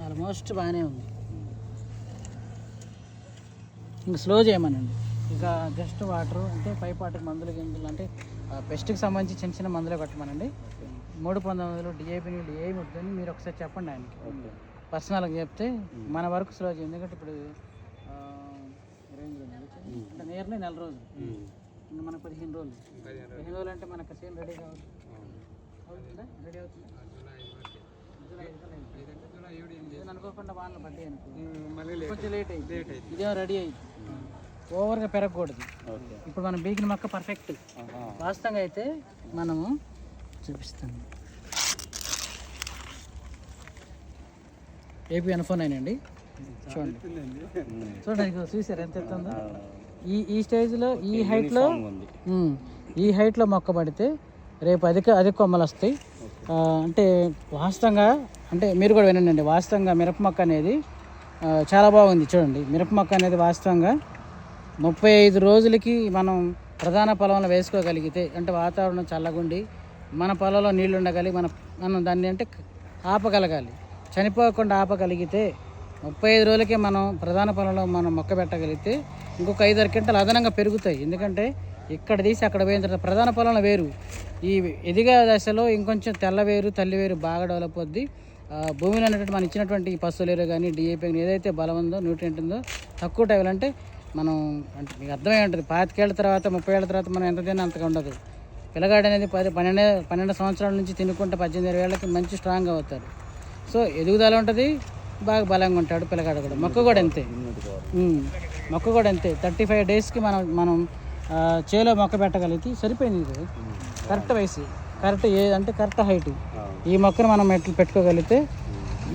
Almost బాగానే ఉంది. ఇంకా స్లో చేయమనండి. ఇక జస్ట్ వాటర్ అంటే పైప్ వాటర్ మందులు గింజలు అంటే పెస్ట్కి సంబంధించి చిన్న చిన్న మందులే కొట్టమనండి. 319 డిఏపి నీళ్ళు ఏమి వద్దని మీరు ఒకసారి చెప్పండి ఆయనకి. పర్సనల్గా చెప్తే మన వరకు స్లో చేయండి. ఎందుకంటే ఇప్పుడు నియర్లీ నెల రోజులు, ఇంకా మనకు 15 రోజులు. 15 రోజులు అంటే మనకు సేమ్ రెడీ కావాలి. అవుతుందా? రెడీ అవుతుంది. అనుకోకుండా వానలు పడ్డాయి అనుకో కొంచెం లేట్ అయింది. ఇదేమో రెడీ అయింది, ఓవర్గా పెరగకూడదు. ఇప్పుడు మనం బీకిన మొక్క పర్ఫెక్ట్. వాస్తవంగా అయితే మనము చూపిస్తాను. ఏపీ N49 అండి. చూడండి చూసారు ఎంత ఎత్తుందో. ఈ స్టేజ్లో ఈ హైట్లో మొక్క పడితే రేపు అధిక కొమ్మలు వస్తాయి. అంటే వాస్తవంగా అంటే మీరు కూడా వినండి. వాస్తవంగా మిరప మొక్క అనేది చాలా బాగుంది. చూడండి మిరప మొక్క అనేది వాస్తవంగా 35 రోజులకి మనం ప్రధాన పొలంలో వేసుకోగలిగితే, అంటే వాతావరణం చల్లగుండి మన పొలంలో నీళ్ళు ఉండగలిగి మనం దాన్ని అంటే ఆపగలగాలి, చనిపోకుండా ఆపగలిగితే 35 రోజులకే మనం ప్రధాన పొలంలో మనం మొక్క పెట్టగలిగితే ఇంకొక 5-6 క్వింటాలు అదనంగా పెరుగుతాయి. ఎందుకంటే ఇక్కడ తీసి అక్కడ పోయిన తర్వాత ప్రధాన పొలంలో వేరు ఈ ఎదిగే దశలో ఇంకొంచెం తెల్ల వేరు తల్లి వేరు బాగా డెవలప్ అవుద్ది. భూమిలో ఉన్నటువంటి మనం ఇచ్చినటువంటి పశువులు ఎరువు కానీ డిఏపీ కానీ ఏదైతే బలం ఉందో న్యూట్రియంట్ ఉందో తక్కువ టైంలో అంటే మనం అంటే మీకు అర్థమై ఉంటుంది. 25 ఏళ్ళ తర్వాత 30 ఏళ్ళ తర్వాత మనం ఎంత తిన్నా అంతగా ఉండదు. పిల్లగాడు అనేది 12 సంవత్సరాల నుంచి తినుకుంటే 18-20 ఏళ్ళకి మంచి స్ట్రాంగ్ అవుతారు. సో ఎదుగుదల ఉంటుంది, బాగా బలంగా ఉంటాడు పిల్లగాడు కూడా. మొక్క కూడా అంతే. మొక్క కూడా అంతే. 35 డేస్కి మనం చేలో మొక్క పెట్టగలిగితే సరిపోయింది. ఇది కరెక్ట్ వయసు, కరెక్ట్ అంటే కరెక్ట్ హైట్. ఈ మొక్కను మనం ఎట్లా పెట్టుకోగలిగితే,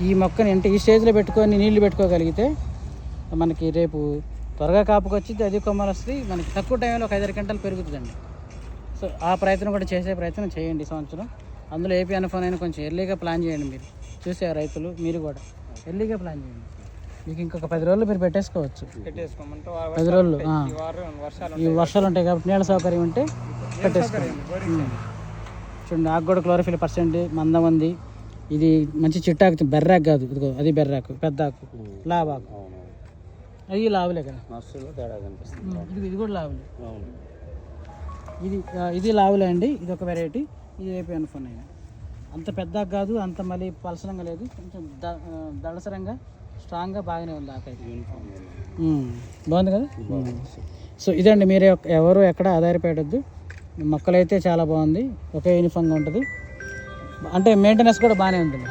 ఈ మొక్కని అంటే ఈ స్టేజ్లో పెట్టుకొని నీళ్లు పెట్టుకోగలిగితే మనకి రేపు త్వరగా కాపుకొచ్చి అధిక కొమ్మలు వస్తుంది. మనకి తక్కువ టైంలో ఒక 5-6 గంటలు పెరుగుతుందండి. సో ఆ ప్రయత్నం కూడా చేసే ప్రయత్నం చేయండి ఈ సంవత్సరం. అందులో ఏపీ N49 కొంచెం ఎర్లీగా ప్లాన్ చేయండి. మీరు చూసే రైతులు మీరు కూడా ఎర్లీగా ప్లాన్ చేయండి. మీకు ఇంకొక 10 రోజులు మీరు పెట్టేసుకోవచ్చు. 10 రోజులు ఈ వర్షాలు ఉంటాయి కాబట్టి నీళ్ళ సౌకర్యం ఉంటే పెట్టేసుకోండి. చూడండి ఆకు కూడా క్లోరోఫిల్ % మందం ఉంది. ఇది మంచి చిట్టాకు, బెర్రాకు కాదు. ఇదిగో అది బెర్రాకు, పెద్ద ఆకు, లావాకు. అవి లావులే కదా, ఇది కూడా లావులే. ఇది లావులే అండి. ఇది ఒక వెరైటీ. ఇది ఏపీ N49. అంత పెద్ద కాదు, అంత మళ్ళీ పలసరంగా లేదు, కొంచెం దళసరంగా స్ట్రాంగ్గా బాగానే ఉంది. ఆకైతే బాగుంది కదా. సో ఇదండి, మీరే ఎవరు ఎక్కడ ఆధారపడద్దు. మొక్కలైతే చాలా బాగుంది, ఒకే యూనిఫామ్గా ఉంటుంది. అంటే మెయింటెనెన్స్ కూడా బాగానే ఉంటుంది.